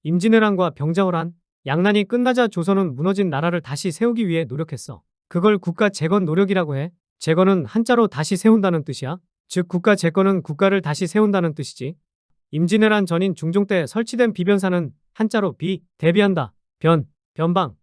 임진왜란과 병자호란, 양난이 끝나자 조선은 무너진 나라를 다시 세우기 위해 노력했어. 그걸 국가 재건 노력이라고 해. 재건은 한자로 다시 세운다는 뜻이야. 즉 국가 재건은 국가를 다시 세운다는 뜻이지. 임진왜란 전인 중종 때 설치된 비변사는 한자로 대비한다, 변방,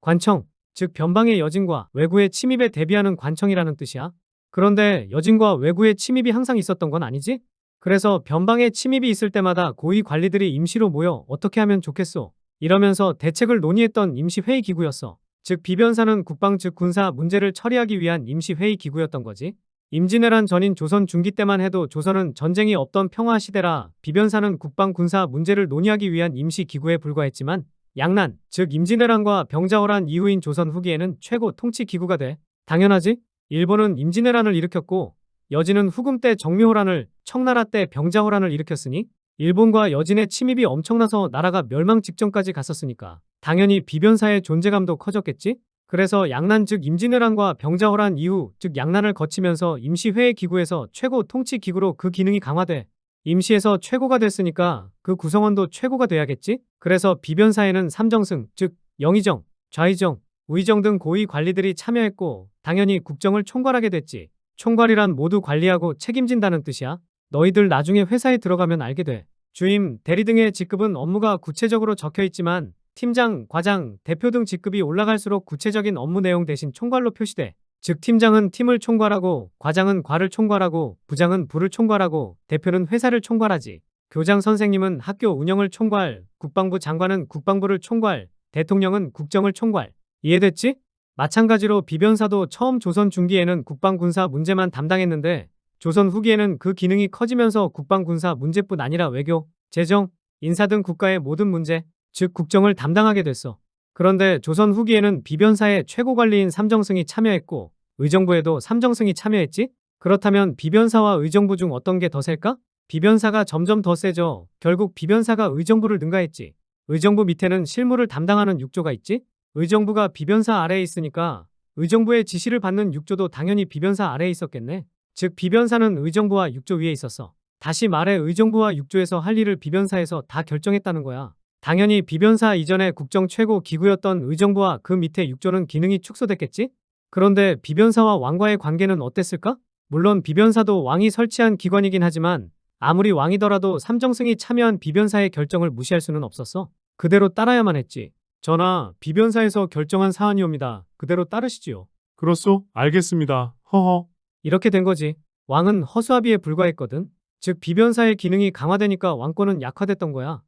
관청, 즉 변방의 여진과 왜구의 침입에 대비하는 관청이라는 뜻이야. 그런데 여진과 왜구의 침입이 항상 있었던 건 아니지? 그래서 변방의 침입이 있을 때마다 고위 관리들이 임시로 모여 어떻게 하면 좋겠소? 이러면서 대책을 논의했던 임시회의 기구였어. 즉 비변사는 국방 즉 군사 문제를 처리하기 위한 임시회의 기구였던 거지. 임진왜란 전인 조선 중기 때만 해도 조선은 전쟁이 없던 평화 시대라 비변사는 국방 군사 문제를 논의하기 위한 임시 기구에 불과했지만 양난, 즉 임진왜란과 병자호란 이후인 조선 후기에는 최고 통치 기구가 돼. 당연하지? 일본은 임진왜란을 일으켰고 여진은 후금 때 정묘호란을, 청나라 때 병자호란을 일으켰으니 일본과 여진의 침입이 엄청나서 나라가 멸망 직전까지 갔었으니까 당연히 비변사의 존재감도 커졌겠지? 그래서 양난 즉 임진왜란과 병자호란 이후 즉 양난을 거치면서 임시회의 기구에서 최고 통치 기구로 그 기능이 강화돼 임시에서 최고가 됐으니까 그 구성원도 최고가 돼야겠지? 그래서 비변사에는 삼정승 즉 영의정, 좌의정, 우의정 등 고위 관리들이 참여했고 당연히 국정을 총괄하게 됐지. 총괄이란 모두 관리하고 책임진다는 뜻이야. 너희들 나중에 회사에 들어가면 알게 돼. 주임, 대리 등의 직급은 업무가 구체적으로 적혀 있지만 팀장, 과장, 대표 등 직급이 올라갈수록 구체적인 업무 내용 대신 총괄로 표시돼. 즉 팀장은 팀을 총괄하고 과장은 과를 총괄하고 부장은 부를 총괄하고 대표는 회사를 총괄하지. 교장 선생님은 학교 운영을 총괄, 국방부 장관은 국방부를 총괄, 대통령은 국정을 총괄. 이해됐지? 마찬가지로 비변사도 처음 조선 중기에는 국방군사 문제만 담당했는데 조선 후기에는 그 기능이 커지면서 국방군사 문제뿐 아니라 외교, 재정, 인사 등 국가의 모든 문제, 즉 국정을 담당하게 됐어. 그런데 조선 후기에는 비변사의 최고관리인 삼정승이 참여했고 의정부에도 삼정승이 참여했지? 그렇다면 비변사와 의정부 중 어떤 게 더 셀까? 비변사가 점점 더 세져 결국 비변사가 의정부를 능가했지. 의정부 밑에는 실무를 담당하는 육조가 있지? 의정부가 비변사 아래에 있으니까 의정부의 지시를 받는 육조도 당연히 비변사 아래에 있었겠네. 즉 비변사는 의정부와 육조 위에 있었어. 다시 말해 의정부와 육조에서 할 일을 비변사에서 다 결정했다는 거야. 당연히 비변사 이전에 국정 최고 기구였던 의정부와 그 밑에 육조는 기능이 축소됐겠지? 그런데 비변사와 왕과의 관계는 어땠을까? 물론 비변사도 왕이 설치한 기관이긴 하지만 아무리 왕이더라도 삼정승이 참여한 비변사의 결정을 무시할 수는 없었어. 그대로 따라야만 했지. 전하, 비변사에서 결정한 사안이옵니다. 그대로 따르시지요. 그렇소? 알겠습니다. 허허. 이렇게 된 거지. 왕은 허수아비에 불과했거든. 즉 비변사의 기능이 강화되니까 왕권은 약화됐던 거야.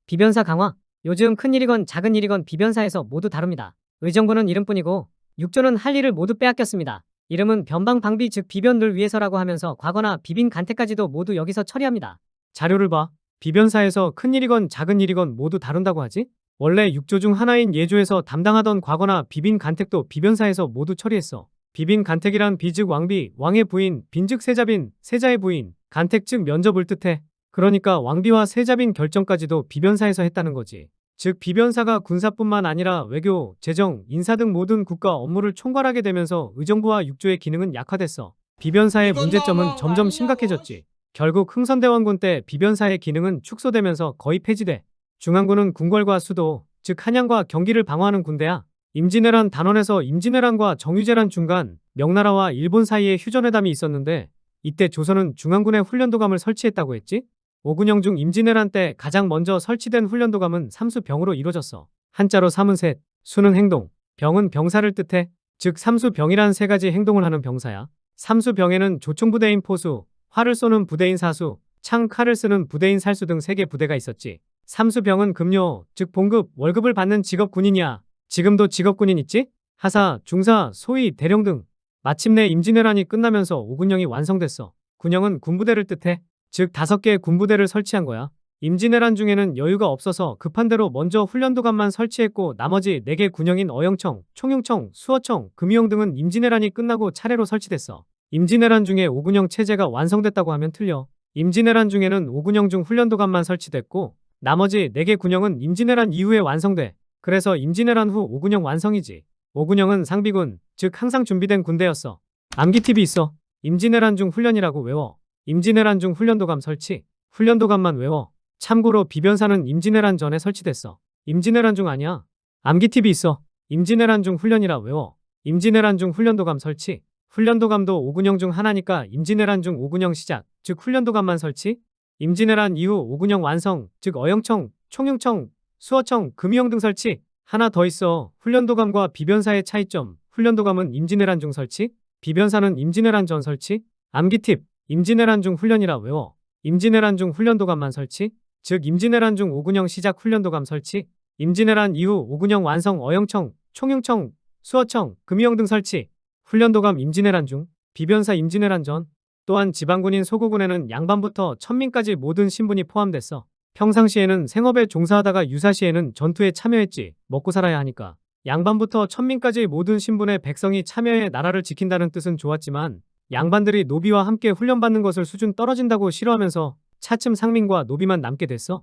비변사 강화. 요즘 큰 일이건 작은 일이건 비변사에서 모두 다룹니다. 의정부는 이름뿐이고 육조는 할 일을 모두 빼앗겼습니다. 이름은 변방 방비 즉 비변을 위해서라고 하면서 과거나 비빈 간택까지도 모두 여기서 처리합니다. 자료를 봐. 비변사에서 큰 일이건 작은 일이건 모두 다룬다고 하지? 원래 육조 중 하나인 예조에서 담당하던 과거나 비빈 간택도 비변사에서 모두 처리했어. 비빈 간택이란 비 즉 왕비, 왕의 부인, 빈 즉 세자빈, 세자의 부인, 간택 즉 면접을 뜻해. 그러니까 왕비와 세자빈 결정까지도 비변사에서 했다는 거지. 즉 비변사가 군사뿐만 아니라 외교, 재정, 인사 등 모든 국가 업무를 총괄하게 되면서 의정부와 육조의 기능은 약화됐어. 비변사의 문제점은 점점 심각해졌지. 결국 흥선대원군 때 비변사의 기능은 축소되면서 거의 폐지돼. 중앙군은 궁궐과 수도, 즉 한양과 경기를 방어하는 군대야. 임진왜란 단원에서 임진왜란과 정유재란 중간 명나라와 일본 사이에 휴전회담이 있었는데 이때 조선은 중앙군의 훈련도감을 설치했다고 했지? 오군영 중 임진왜란 때 가장 먼저 설치된 훈련도감은 삼수병으로 이루어졌어. 한자로 삼은 셋, 수는 행동, 병은 병사를 뜻해. 즉 삼수병이란 세 가지 행동을 하는 병사야. 삼수병에는 조총부대인 포수, 활을 쏘는 부대인 사수, 창 칼을 쓰는 부대인 살수 등 3개 부대가 있었지. 삼수병은 급료, 즉 봉급, 월급을 받는 직업군인이야. 지금도 직업군인 있지? 하사, 중사, 소위, 대령 등. 마침내 임진왜란이 끝나면서 오군영이 완성됐어. 군영은 군부대를 뜻해. 즉 5개의 군부대를 설치한 거야. 임진왜란 중에는 여유가 없어서 급한 대로 먼저 훈련도감만 설치했고 나머지 4개 군영인 어영청, 총영청, 수어청, 금이영 등은 임진왜란이 끝나고 차례로 설치됐어. 임진왜란 중에 오군영 체제가 완성됐다고 하면 틀려. 임진왜란 중에는 오군영 중 훈련도감만 설치됐고 나머지 4개 군영은 임진왜란 이후에 완성돼. 그래서 임진왜란 후 오군영 완성이지. 오군영은 상비군, 즉 항상 준비된 군대였어. 암기 팁이 있어. 임진왜란 중 훈련이라고 외워. 임진왜란 중 훈련도감 설치. 훈련도감만 외워. 참고로 비변사는 임진왜란 전에 설치됐어. 임진왜란 중 아니야. 암기팁이 있어. 임진왜란 중 훈련이라 외워. 임진왜란 중 훈련도감 설치. 훈련도감도 5군형 중 하나니까 임진왜란 중 5군형 시작, 즉 훈련도감만 설치. 임진왜란 이후 5군형 완성, 즉 어영청, 총영청, 수어청, 금이형 등 설치. 하나 더 있어. 훈련도감과 비변사의 차이점. 훈련도감은 임진왜란 중 설치, 비변사는 임진왜란 전 설치. 암기팁. 임진왜란 중 훈련이라 외워. 임진왜란 중 훈련도감만 설치, 즉 임진왜란 중 5군형 시작 훈련도감 설치. 임진왜란 이후 5군형 완성 어영청, 총영청, 수어청, 금이형 등 설치. 훈련도감 임진왜란 중, 비변사 임진왜란 전. 또한 지방군인 소고군에는 양반부터 천민까지 모든 신분이 포함됐어. 평상시에는 생업에 종사하다가 유사시에는 전투에 참여했지. 먹고 살아야 하니까. 양반부터 천민까지 모든 신분의 백성이 참여해 나라를 지킨다는 뜻은 좋았지만 양반들이 노비와 함께 훈련받는 것을 수준 떨어진다고 싫어하면서 차츰 상민과 노비만 남게 됐어.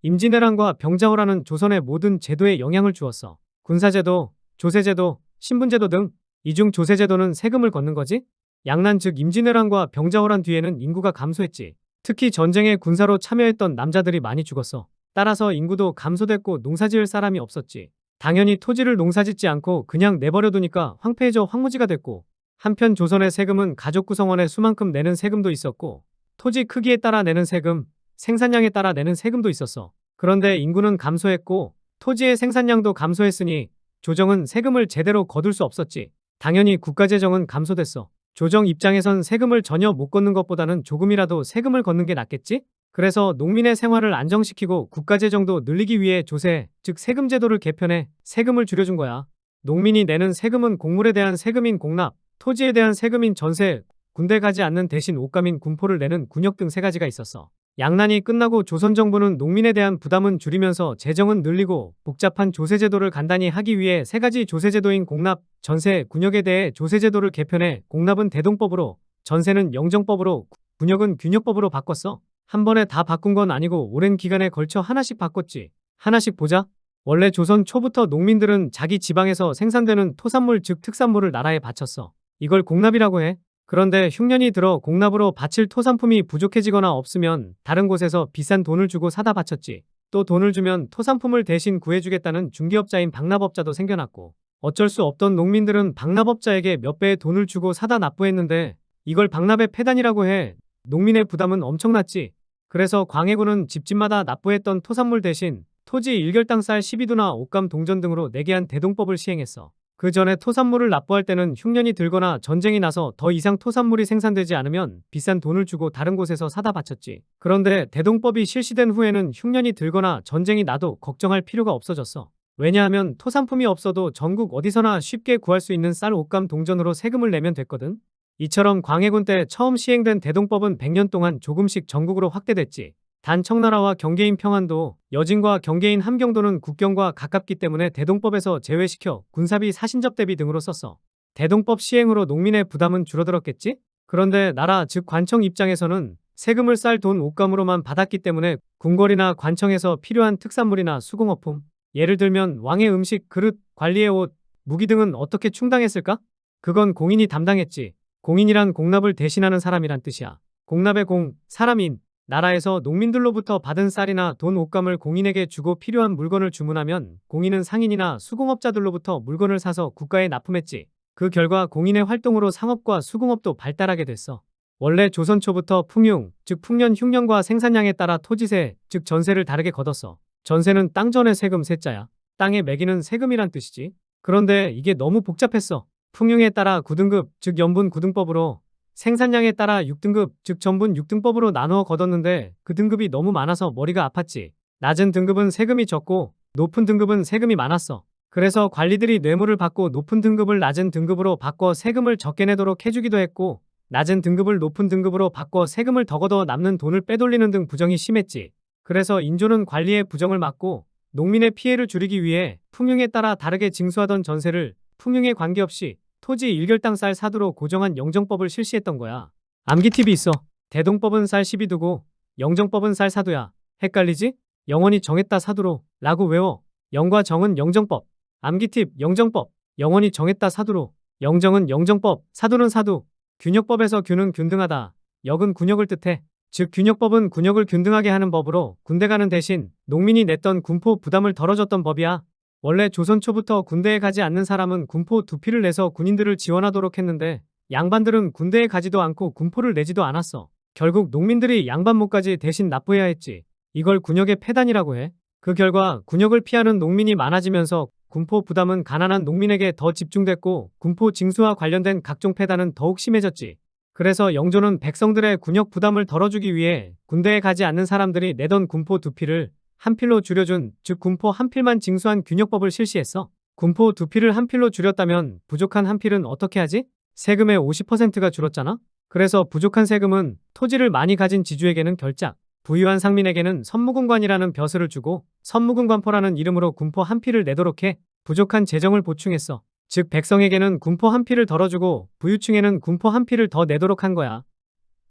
임진왜란과 병자호란은 조선의 모든 제도에 영향을 주었어. 군사제도, 조세제도, 신분제도 등. 이 중 조세제도는 세금을 걷는 거지? 양난 즉 임진왜란과 병자호란 뒤에는 인구가 감소했지. 특히 전쟁에 군사로 참여했던 남자들이 많이 죽었어. 따라서 인구도 감소됐고 농사지을 사람이 없었지. 당연히 토지를 농사짓지 않고 그냥 내버려두니까 황폐해져 황무지가 됐고, 한편 조선의 세금은 가족 구성원의 수만큼 내는 세금도 있었고 토지 크기에 따라 내는 세금, 생산량에 따라 내는 세금도 있었어. 그런데 인구는 감소했고 토지의 생산량도 감소했으니 조정은 세금을 제대로 거둘 수 없었지. 당연히 국가재정은 감소됐어. 조정 입장에선 세금을 전혀 못 걷는 것보다는 조금이라도 세금을 걷는 게 낫겠지? 그래서 농민의 생활을 안정시키고 국가재정도 늘리기 위해 조세, 즉 세금 제도를 개편해 세금을 줄여준 거야. 농민이 내는 세금은 곡물에 대한 세금인 공납, 토지에 대한 세금인 전세, 군대 가지 않는 대신 옷감인 군포를 내는 군역 등 세 가지가 있었어. 양난이 끝나고 조선 정부는 농민에 대한 부담은 줄이면서 재정은 늘리고 복잡한 조세제도를 간단히 하기 위해 세 가지 조세제도인 공납, 전세, 군역에 대해 조세제도를 개편해 공납은 대동법으로, 전세는 영정법으로, 군역은 균역법으로 바꿨어. 한 번에 다 바꾼 건 아니고 오랜 기간에 걸쳐 하나씩 바꿨지. 하나씩 보자. 원래 조선 초부터 농민들은 자기 지방에서 생산되는 토산물 즉 특산물을 나라에 바쳤어. 이걸 공납이라고 해. 그런데 흉년이 들어 공납으로 바칠 토산품이 부족해지거나 없으면 다른 곳에서 비싼 돈을 주고 사다 바쳤지. 또 돈을 주면 토산품을 대신 구해주겠다는 중개업자인 박납업자도 생겨났고, 어쩔 수 없던 농민들은 박납업자에게 몇 배의 돈을 주고 사다 납부했는데 이걸 박납의 폐단이라고 해. 농민의 부담은 엄청났지. 그래서 광해군은 집집마다 납부했던 토산물 대신 토지 1결당 쌀 12두나 옷감 동전 등으로 내게 한 대동법을 시행했어. 그 전에 토산물을 납부할 때는 흉년이 들거나 전쟁이 나서 더 이상 토산물이 생산되지 않으면 비싼 돈을 주고 다른 곳에서 사다 바쳤지. 그런데 대동법이 실시된 후에는 흉년이 들거나 전쟁이 나도 걱정할 필요가 없어졌어. 왜냐하면 토산품이 없어도 전국 어디서나 쉽게 구할 수 있는 쌀 옷감 동전으로 세금을 내면 됐거든. 이처럼 광해군 때 처음 시행된 대동법은 100년 동안 조금씩 전국으로 확대됐지. 단 청나라와 경계인 평안도, 여진과 경계인 함경도는 국경과 가깝기 때문에 대동법에서 제외시켜 군사비 사신접 대비 등으로 썼어. 대동법 시행으로 농민의 부담은 줄어들었겠지? 그런데 나라 즉 관청 입장에서는 세금을 쌀 돈 옷감으로만 받았기 때문에 궁궐이나 관청에서 필요한 특산물이나 수공업품, 예를 들면 왕의 음식, 그릇, 관리의 옷, 무기 등은 어떻게 충당했을까? 그건 공인이 담당했지. 공인이란 공납을 대신하는 사람이란 뜻이야. 공납의 공, 사람인. 나라에서 농민들로부터 받은 쌀이나 돈 옷감을 공인에게 주고 필요한 물건을 주문하면 공인은 상인이나 수공업자들로부터 물건을 사서 국가에 납품했지. 그 결과 공인의 활동으로 상업과 수공업도 발달하게 됐어. 원래 조선 초부터 풍융, 즉 풍년 흉년과 생산량에 따라 토지세, 즉 전세를 다르게 걷었어. 전세는 땅전의 세금 세자야. 땅에 매기는 세금이란 뜻이지. 그런데 이게 너무 복잡했어. 풍융에 따라 9등급, 즉 연분 9등법으로, 생산량에 따라 6등급, 즉 전분 6등법으로 나누어 걷었는데 그 등급이 너무 많아서 머리가 아팠지. 낮은 등급은 세금이 적고 높은 등급은 세금이 많았어. 그래서 관리들이 뇌물을 받고 높은 등급을 낮은 등급으로 바꿔 세금을 적게 내도록 해주기도 했고, 낮은 등급을 높은 등급으로 바꿔 세금을 더 걷어 남는 돈을 빼돌리는 등 부정이 심했지. 그래서 인조는 관리의 부정을 막고 농민의 피해를 줄이기 위해 풍융에 따라 다르게 징수하던 전세를 풍융에 관계없이 토지 1결당 쌀 사두로 고정한 영정법을 실시했던 거야. 암기팁이 있어. 대동법은 쌀 12두고 영정법은 쌀 사두야. 헷갈리지? 영원히 정했다 사두로 라고 외워. 영과 정은 영정법. 암기팁 영정법. 영원히 정했다 사두로. 영정은 영정법. 사두는 사두. 균역법에서 균은 균등하다. 역은 군역을 뜻해. 즉 균역법은 군역을 균등하게 하는 법으로 군대 가는 대신 농민이 냈던 군포 부담을 덜어줬던 법이야. 원래 조선 초부터 군대에 가지 않는 사람은 군포 두피를 내서 군인들을 지원하도록 했는데 양반들은 군대에 가지도 않고 군포를 내지도 않았어. 결국 농민들이 양반목까지 대신 납부해야 했지. 이걸 군역의 폐단이라고 해. 그 결과 군역을 피하는 농민이 많아지면서 군포 부담은 가난한 농민에게 더 집중됐고 군포 징수와 관련된 각종 폐단은 더욱 심해졌지. 그래서 영조는 백성들의 군역 부담을 덜어주기 위해 군대에 가지 않는 사람들이 내던 군포 두 필을 한 필로 줄여준, 즉 군포 한 필만 징수한 균역법을 실시했어. 군포 두 필을 한 필로 줄였다면 부족한 한 필은 어떻게 하지? 세금의 50%가 줄었잖아? 그래서 부족한 세금은 토지를 많이 가진 지주에게는 결작, 부유한 상민에게는 선무군관이라는 벼슬을 주고 선무군관포라는 이름으로 군포 한 필을 내도록 해 부족한 재정을 보충했어. 즉 백성에게는 군포 한 필을 덜어주고 부유층에는 군포 한 필을 더 내도록 한 거야.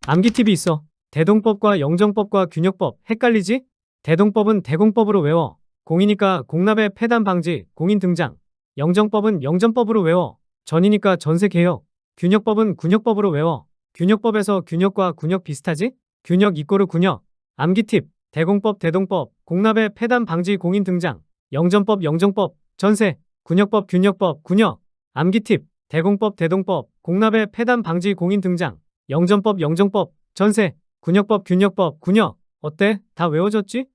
암기 팁이 있어. 대동법과 영정법과 균역법 헷갈리지? 대동법은 대공법으로 외워. 공이니까 공납의 폐단 방지, 공인 등장. 영정법은 영전법으로 외워. 전이니까 전세 개혁. 균역법은 군역법으로 외워. 균역법에서 균역과 군역 비슷하지? 균역 이꼬르 군역. 암기 팁. 대공법 대동법, 공납의 폐단 방지 공인 등장. 영전법 영정법, 전세. 군역법 균역법 군역. 암기 팁. 대공법 대동법, 공납의 폐단 방지 공인 등장. 영전법 영정법, 전세. 군역법 균역법 군역. 어때? 다 외워졌지?